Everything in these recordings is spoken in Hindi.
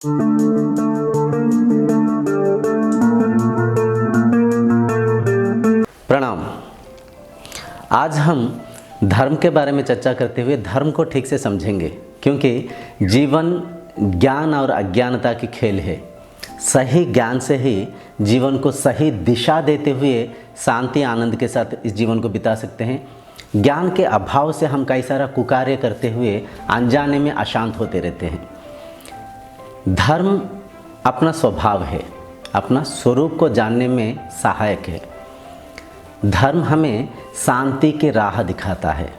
प्रणाम। आज हम धर्म के बारे में चर्चा करते हुए धर्म को ठीक से समझेंगे, क्योंकि जीवन ज्ञान और अज्ञानता की खेल है। सही ज्ञान से ही जीवन को सही दिशा देते हुए शांति आनंद के साथ इस जीवन को बिता सकते हैं। ज्ञान के अभाव से हम कई सारा कुकार्य करते हुए अनजाने में अशांत होते रहते हैं। धर्म अपना स्वभाव है, अपना स्वरूप को जानने में सहायक है। धर्म हमें शांति की राह दिखाता है।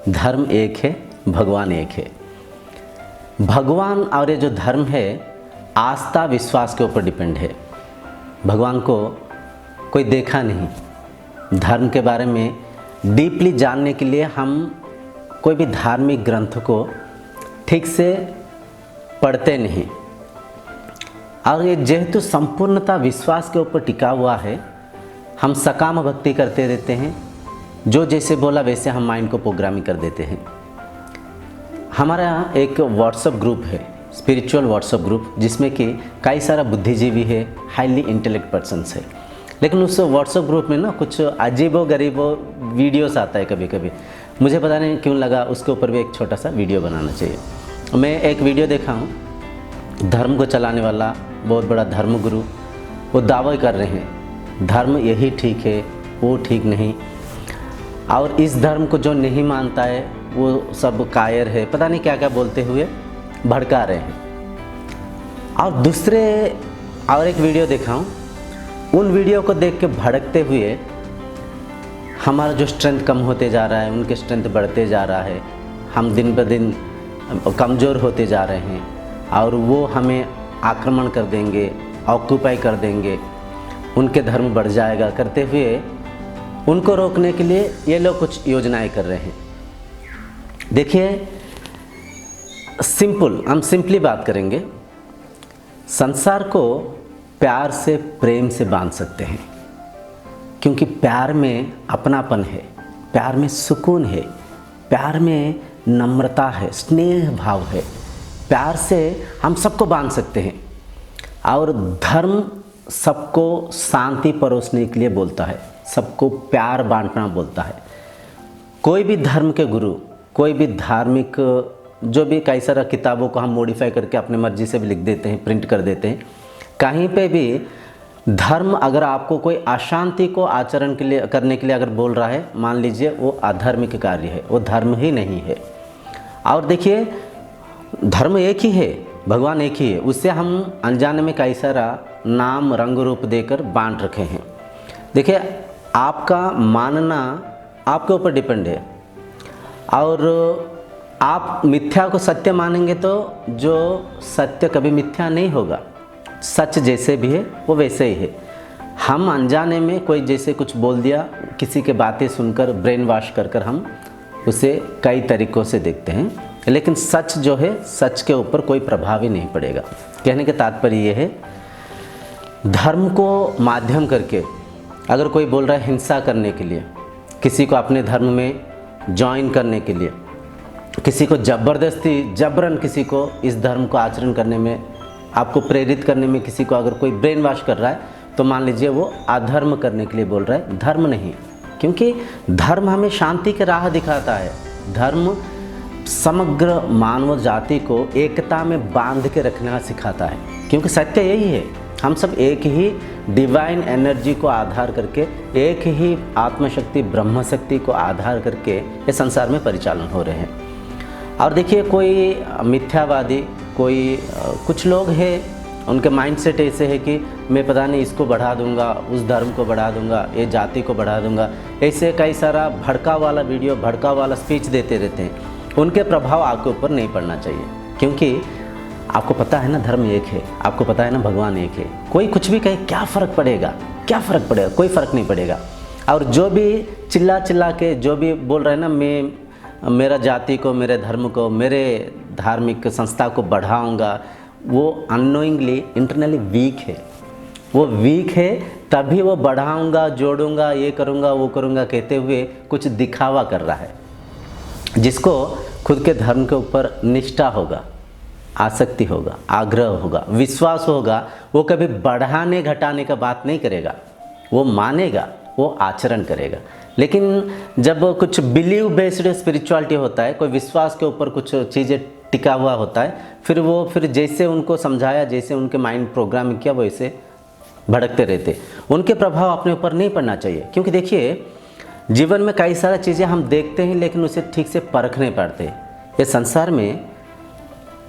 धर्म एक है, भगवान एक है। भगवान और ये जो धर्म है आस्था विश्वास के ऊपर डिपेंड है। भगवान को कोई देखा नहीं। धर्म के बारे में डीपली जानने के लिए हम कोई भी धार्मिक ग्रंथ को ठीक से पढ़ते नहीं, और ये जेहेतु संपूर्णता विश्वास के ऊपर टिका हुआ है, हम सकाम भक्ति करते रहते हैं। जो जैसे बोला वैसे हम माइंड को प्रोग्रामिंग कर देते हैं। हमारा एक व्हाट्सएप ग्रुप है, स्पिरिचुअल व्हाट्सएप ग्रुप, जिसमें कि कई सारा बुद्धिजीवी है, हाईली इंटेलेक्ट पर्सन्स है। लेकिन उस व्हाट्सएप ग्रुप में ना कुछ अजीबो गरीबो वीडियोस आता है कभी कभी। मुझे पता नहीं क्यों लगा उसके ऊपर भी एक छोटा सा वीडियो बनाना चाहिए। मैं एक वीडियो देखा हूँ, धर्म को चलाने वाला बहुत बड़ा धर्म गुरु वो दावे कर रहे हैं धर्म यही ठीक है, वो ठीक नहीं, और इस धर्म को जो नहीं मानता है वो सब कायर है, पता नहीं क्या क्या बोलते हुए भड़का रहे हैं। और दूसरे और एक वीडियो देखा हूँ, उन वीडियो को देख के भड़कते हुए हमारा जो स्ट्रेंथ कम होते जा रहा है, उनके स्ट्रेंथ बढ़ते जा रहा है, हम दिन ब दिन कमज़ोर होते जा रहे हैं, और वो हमें आक्रमण कर देंगे, ऑक्यूपाई कर देंगे, उनके धर्म बढ़ जाएगा करते हुए उनको रोकने के लिए ये लोग कुछ योजनाएं कर रहे हैं। देखिए, हम सिंपली बात करेंगे। संसार को प्यार से प्रेम से बांध सकते हैं, क्योंकि प्यार में अपनापन है, प्यार में सुकून है, प्यार में नम्रता है, स्नेह भाव है। प्यार से हम सबको बांध सकते हैं। और धर्म सबको शांति परोसने के लिए बोलता है, सबको प्यार बांटना बोलता है। कोई भी धर्म के गुरु, कोई भी धार्मिक जो भी कई सारा किताबों को हम मॉडिफाई करके अपने मर्जी से भी लिख देते हैं, प्रिंट कर देते हैं, कहीं पे भी धर्म अगर आपको कोई अशांति को आचरण के लिए करने के लिए अगर बोल रहा है, मान लीजिए वो अधार्मिक कार्य है, वो धर्म ही नहीं है। और देखिए, धर्म एक ही है, भगवान एक ही है, उससे हम अनजाने में कई सारा नाम रंग रूप देकर बांट रखे हैं। देखिए, आपका मानना आपके ऊपर डिपेंड है, और आप मिथ्या को सत्य मानेंगे तो जो सत्य कभी मिथ्या नहीं होगा। सच जैसे भी है वो वैसे ही है। हम अनजाने में कोई जैसे कुछ बोल दिया, किसी के बातें सुनकर ब्रेन वॉश कर हम उसे कई तरीक़ों से देखते हैं, लेकिन सच जो है, सच के ऊपर कोई प्रभाव ही नहीं पड़ेगा। कहने का तात्पर्य ये है, धर्म को माध्यम करके अगर कोई बोल रहा है हिंसा करने के लिए, किसी को अपने धर्म में ज्वाइन करने के लिए, किसी को ज़बरदस्ती जबरन किसी को इस धर्म को आचरण करने में, आपको प्रेरित करने में किसी को अगर कोई ब्रेन वॉश कर रहा है, तो मान लीजिए वो अधर्म करने के लिए बोल रहा है, धर्म नहीं। क्योंकि धर्म हमें शांति की राह दिखाता है। धर्म समग्र मानव जाति को एकता में बांध के रखना सिखाता है, क्योंकि सत्य यही है, हम सब एक ही डिवाइन एनर्जी को आधार करके, एक ही आत्मशक्ति ब्रह्म शक्ति को आधार करके ये संसार में परिचालन हो रहे हैं। और देखिए, कोई मिथ्यावादी, कोई कुछ लोग हैं, उनके माइंडसेट ऐसे है कि मैं पता नहीं इसको बढ़ा दूंगा, उस धर्म को बढ़ा दूंगा, ये जाति को बढ़ा दूंगा, ऐसे कई सारा भड़का वाला वीडियो, भड़का वाला स्पीच देते रहते हैं। उनके प्रभाव आपके ऊपर नहीं पड़ना चाहिए, क्योंकि आपको पता है ना धर्म एक है, आपको पता है ना भगवान एक है। कोई कुछ भी कहे क्या फ़र्क पड़ेगा, क्या फ़र्क पड़ेगा, कोई फ़र्क नहीं पड़ेगा। और जो भी चिल्ला चिल्ला के जो भी बोल रहे हैं ना, मैं मेरा जाति को, मेरे धर्म को, मेरे धार्मिक संस्था को बढ़ाऊंगा, वो अननोइंगली इंटरनली वीक है। वो वीक है, तभी वो बढ़ाऊंगा, जोड़ूंगा, ये करूंगा, वो करूंगा कहते हुए कुछ दिखावा कर रहा है। जिसको खुद के धर्म के ऊपर निष्ठा होगा, आसक्ति होगा, आग्रह होगा, विश्वास होगा, वो कभी बढ़ाने घटाने का बात नहीं करेगा, वो मानेगा, वो आचरण करेगा। लेकिन जब कुछ बिलीव बेस्ड स्पिरिचुअलिटी होता है, कोई विश्वास के ऊपर कुछ चीज़ें टिका हुआ होता है, फिर जैसे उनको समझाया, जैसे उनके माइंड प्रोग्राम किया, वैसे भड़कते रहते। उनके प्रभाव अपने ऊपर नहीं पड़ना चाहिए, क्योंकि देखिए जीवन में कई सारी चीज़ें हम देखते हैं लेकिन उसे ठीक से परख नहीं पाते। ये संसार में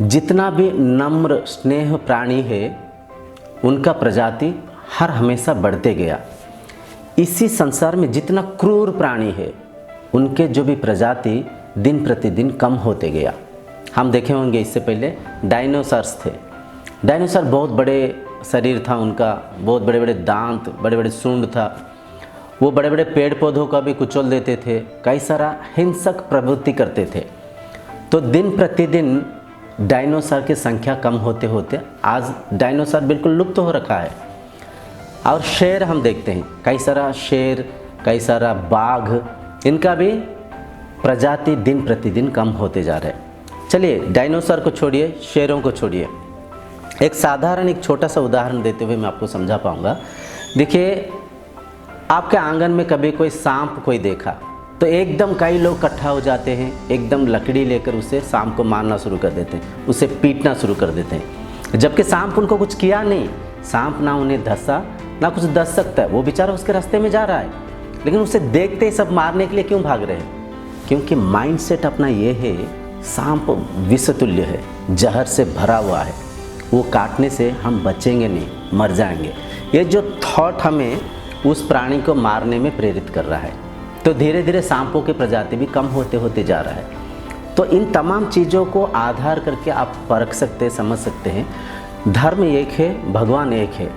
जितना भी नम्र स्नेह प्राणी है उनका प्रजाति हर हमेशा बढ़ते गया। इसी संसार में जितना क्रूर प्राणी है उनके जो भी प्रजाति दिन प्रतिदिन कम होते गया। हम देखे होंगे इससे पहले डायनासोर्स थे। डायनासोर बहुत बड़े शरीर था उनका, बहुत बड़े बड़े दांत, बड़े बड़े सूंड था। वो बड़े बड़े पेड़ पौधों का भी कुचल देते थे, कई सारा हिंसक प्रवृत्ति करते थे। तो दिन प्रतिदिन डायनासोर की संख्या कम होते होते आज डायनासोर बिल्कुल लुप्त हो रखा है। और शेर हम देखते हैं, कई सारा शेर, कई सारा बाघ, इनका भी प्रजाति दिन प्रतिदिन कम होते जा रहे हैं। चलिए डायनासोर को छोड़िए, शेरों को छोड़िए, एक छोटा सा उदाहरण देते हुए मैं आपको समझा पाऊँगा। देखिए आपके आंगन में कभी कोई सांप कोई देखा तो एकदम कई लोग इकट्ठा हो जाते हैं, एकदम लकड़ी लेकर उसे सांप को मारना शुरू कर देते हैं, उसे पीटना शुरू कर देते हैं, जबकि सांप उनको कुछ किया नहीं। सांप ना उन्हें धंसा ना कुछ धंस सकता है, वो बेचारा उसके रास्ते में जा रहा है, लेकिन उसे देखते ही सब मारने के लिए क्यों भाग रहे हैं? क्योंकि माइंडसेट अपना ये है, सांप विषतुल्य है, जहर से भरा हुआ है, वो काटने से हम बचेंगे नहीं, मर जाएंगे। ये जो थॉट हमें उस प्राणी को मारने में प्रेरित कर रहा है। तो धीरे धीरे सांपों की प्रजाति भी कम होते होते जा रहा है। तो इन तमाम चीज़ों को आधार करके आप परख सकते हैं, समझ सकते हैं। धर्म एक है, भगवान एक है।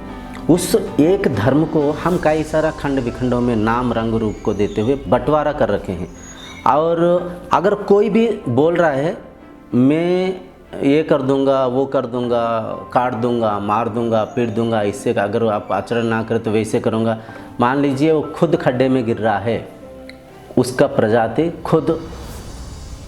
उस एक धर्म को हम कई सारा खंड विखंडों में नाम रंग रूप को देते हुए बंटवारा कर रखे हैं। और अगर कोई भी बोल रहा है मैं ये कर दूंगा, वो कर दूंगा, काट दूंगा, मार दूंगा, पीट दूंगा, इससे अगर आप आचरण ना करें तो वैसे करूंगा, मान लीजिए वो खुद खड्डे में गिर रहा है, उसका प्रजाति खुद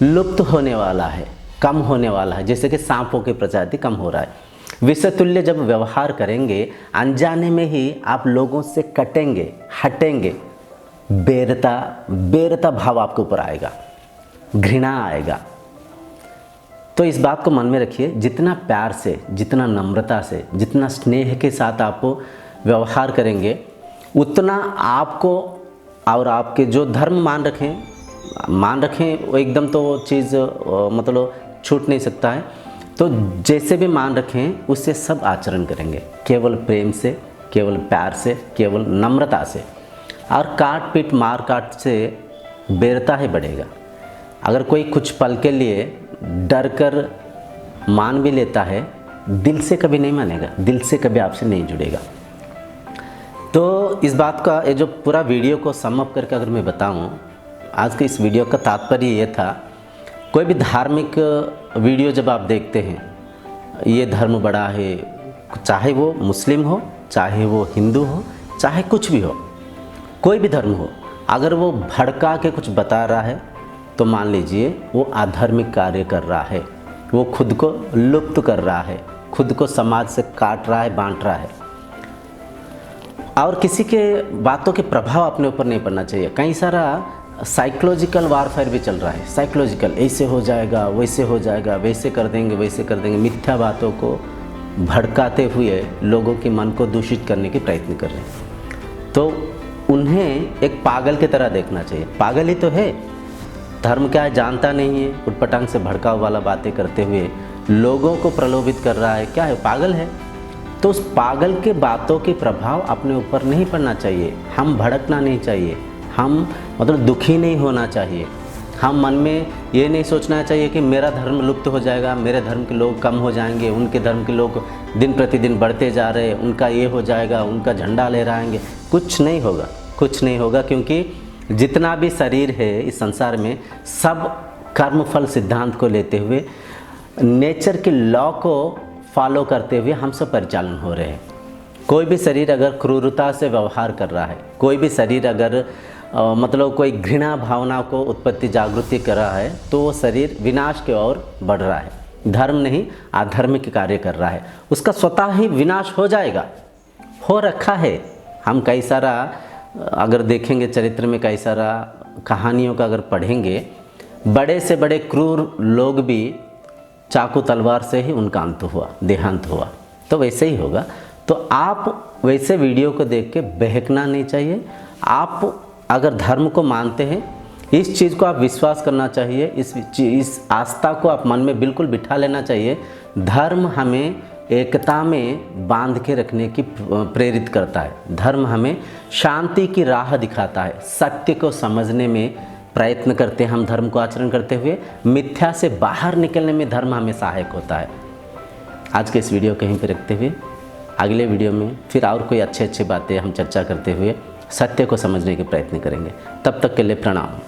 लुप्त होने वाला है, कम होने वाला है, जैसे कि सांपों की प्रजाति कम हो रहा है। विषतुल्य जब व्यवहार करेंगे, अनजाने में ही आप लोगों से कटेंगे, हटेंगे, बेरता भाव आपके ऊपर आएगा, घृणा आएगा। तो इस बात को मन में रखिए, जितना प्यार से, जितना नम्रता से, जितना स्नेह के साथ आप व्यवहार करेंगे, उतना आपको और आपके जो धर्म मान रखें वो एकदम तो वो चीज़ मतलब छूट नहीं सकता है। तो जैसे भी मान रखें उससे सब आचरण करेंगे, केवल प्रेम से, केवल प्यार से, केवल नम्रता से। और काट पीट मार काट से बेरता ही बढ़ेगा। अगर कोई कुछ पल के लिए डर कर मान भी लेता है, दिल से कभी नहीं मानेगा, दिल से कभी आपसे नहीं जुड़ेगा। तो इस बात का ये जो पूरा वीडियो को सम अप करके अगर मैं बताऊं, आज के इस वीडियो का तात्पर्य ये था, कोई भी धार्मिक वीडियो जब आप देखते हैं, ये धर्म बड़ा है, चाहे वो मुस्लिम हो, चाहे वो हिंदू हो, चाहे कुछ भी हो, कोई भी धर्म हो, अगर वो भड़का के कुछ बता रहा है तो मान लीजिए वो आध्यात्मिक कार्य कर रहा है, वो खुद को लुप्त कर रहा है, खुद को समाज से काट रहा है, बांट रहा है। और किसी के बातों के प्रभाव अपने ऊपर नहीं पड़ना चाहिए। कई सारा साइकोलॉजिकल वारफेयर भी चल रहा है, साइकोलॉजिकल, ऐसे हो जाएगा, वैसे हो जाएगा, वैसे कर देंगे, वैसे कर देंगे, मिथ्या बातों को भड़काते हुए लोगों के मन को दूषित करने की प्रयत्न कर रहे हैं। तो उन्हें एक पागल की तरह देखना चाहिए, पागल ही तो है, धर्म क्या है जानता नहीं है, उटपटांग से भड़काव वाला बातें करते हुए लोगों को प्रलोभित कर रहा है, क्या है, पागल है। तो उस पागल के बातों के प्रभाव अपने ऊपर नहीं पड़ना चाहिए, हम भड़कना नहीं चाहिए, हम मतलब दुखी नहीं होना चाहिए, हम मन में ये नहीं सोचना चाहिए कि मेरा धर्म लुप्त हो जाएगा, मेरे धर्म के लोग कम हो जाएंगे, उनके धर्म के लोग दिन प्रतिदिन बढ़ते जा रहे हैं, उनका ये हो जाएगा, उनका झंडा लहराएंगे। कुछ नहीं होगा, कुछ नहीं होगा, क्योंकि जितना भी शरीर है इस संसार में सब कर्मफल सिद्धांत को लेते हुए, नेचर के लॉ को फॉलो करते हुए हम सब परिचालन हो रहे हैं। कोई भी शरीर अगर क्रूरता से व्यवहार कर रहा है, कोई भी शरीर अगर मतलब कोई घृणा भावना को उत्पत्ति जागृति कर रहा है, तो वो शरीर विनाश की ओर बढ़ रहा है। धर्म नहीं अधर्मिक कार्य कर रहा है, उसका स्वतः ही विनाश हो जाएगा, हो रखा है। हम कई सारा अगर देखेंगे चरित्र में, कई सारा कहानियों का अगर पढ़ेंगे, बड़े से बड़े क्रूर लोग भी चाकू तलवार से ही उनका अंत हुआ, देहांत हुआ। तो वैसे ही होगा। तो आप वैसे वीडियो को देख के बहकना नहीं चाहिए। आप अगर धर्म को मानते हैं, इस चीज़ को आप विश्वास करना चाहिए, इस आस्था को आप मन में बिल्कुल बिठा लेना चाहिए। धर्म हमें एकता में बांध के रखने की प्रेरित करता है। धर्म हमें शांति की राह दिखाता है। सत्य को समझने में प्रयत्न करते हैं हम धर्म को आचरण करते हुए। मिथ्या से बाहर निकलने में धर्म हमें सहायक होता है। आज के इस वीडियो को यहीं पर रखते हुए अगले वीडियो में फिर और कोई अच्छी बातें हम चर्चा करते हुए सत्य को समझने के प्रयत्न करेंगे। तब तक के लिए प्रणाम।